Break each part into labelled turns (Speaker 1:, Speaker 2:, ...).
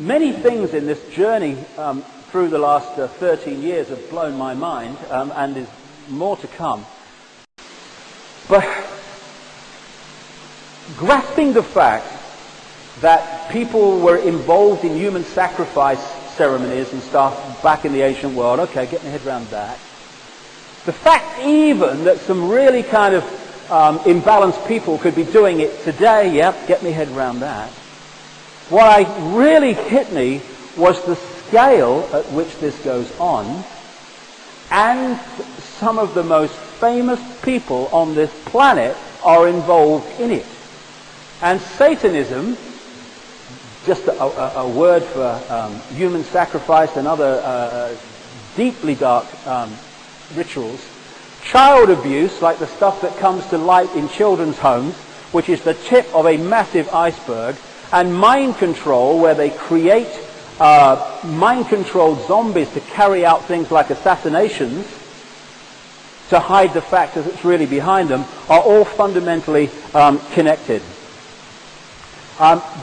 Speaker 1: Many things in this journey through the last 13 years have blown my mind, and is more to come. But grasping the fact that people were involved in human sacrifice ceremonies and stuff back in the ancient world, okay, get my head around that. The fact even that some really kind of imbalanced people could be doing it today, yep, get my head around that. What really hit me was the scale at which this goes on, and some of the most famous people on this planet are involved in it. And Satanism, just a word for human sacrifice and other deeply dark rituals, child abuse, like the stuff that comes to light in children's homes, which is the tip of a massive iceberg, and mind control, where they create mind-controlled zombies to carry out things like assassinations to hide the fact that it's really behind them, are all fundamentally connected.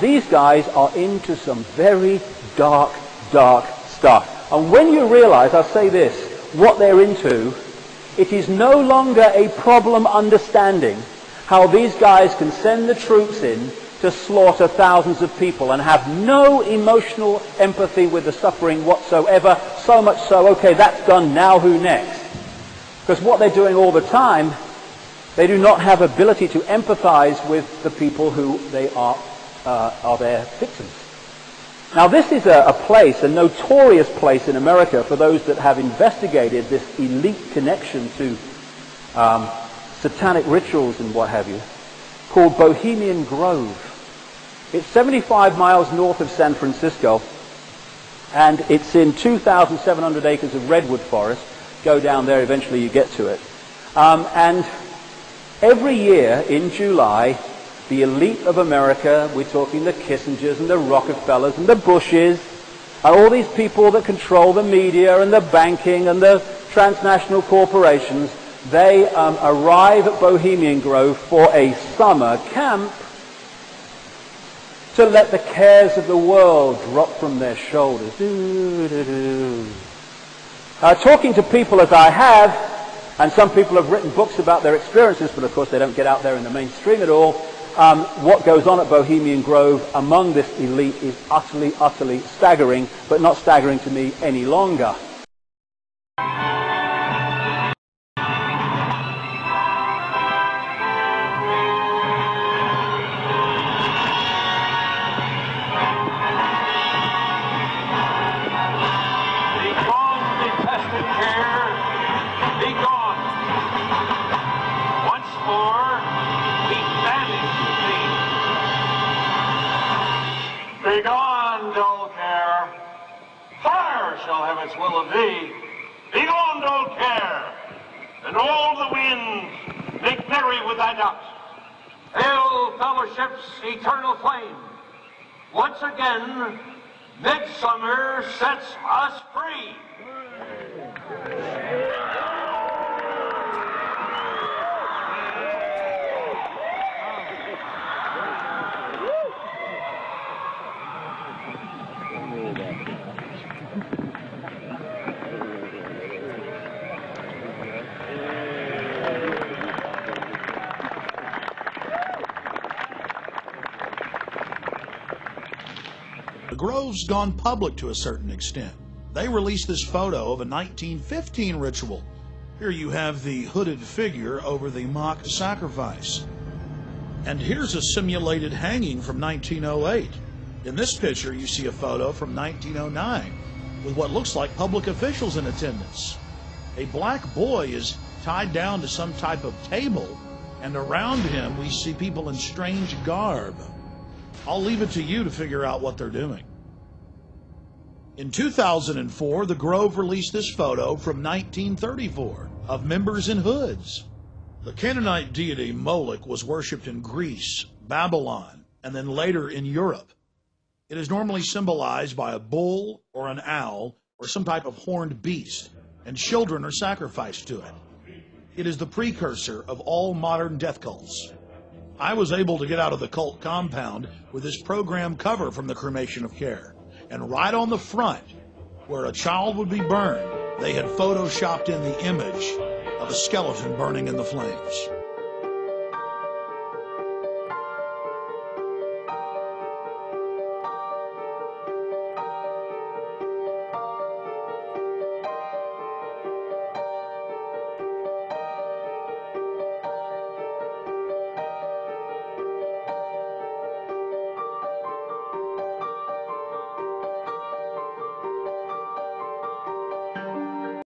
Speaker 1: These guys are into some very dark stuff. And when you realize, I'll say this, what they're into, it is no longer a problem understanding how these guys can send the troops in to slaughter thousands of people and have no emotional empathy with the suffering whatsoever, so much so, okay, that's done, now who next? Because what they're doing all the time, they do not have ability to empathize with the people who they are their victims. Now this is a place, a notorious place in America for those that have investigated this elite connection to satanic rituals and what have you, called Bohemian Grove. It's 75 miles north of San Francisco, and it's in 2,700 acres of redwood forest. Go down there, eventually you get to it. And every year in July, the elite of America, we're talking the Kissingers and the Rockefellers and the Bushes, and all these people that control the media and the banking and the transnational corporations, they arrive at Bohemian Grove for a summer camp to let the cares of the world drop from their shoulders. Talking to people as I have, and some people have written books about their experiences, but of course they don't get out there in the mainstream at all, what goes on at Bohemian Grove among this elite is utterly staggering, but not staggering to me any longer.
Speaker 2: Begone, dull care. Fire shall have its will of thee. Begone, dull care. And all the winds make merry with thy dust. Hail, fellowship's eternal flame. Once again, midsummer sets us free.
Speaker 3: The Grove's gone public to a certain extent. They released this photo of a 1915 ritual. Here you have the hooded figure over the mock sacrifice. And here's a simulated hanging from 1908. In this picture, you see a photo from 1909 with what looks like public officials in attendance. A black boy is tied down to some type of table, and around him we see people in strange garb. I'll leave it to you to figure out what they're doing. In 2004, the Grove released this photo from 1934 of members in hoods. The Canaanite deity Moloch was worshipped in Greece, Babylon, and then later in Europe. It is normally symbolized by a bull or an owl or some type of horned beast, and children are sacrificed to it. It is the precursor of all modern death cults. I was able to get out of the cult compound with this program cover from the Cremation of Care. And right on the front, where a child would be burned, they had photoshopped in the image of a skeleton burning in the flames.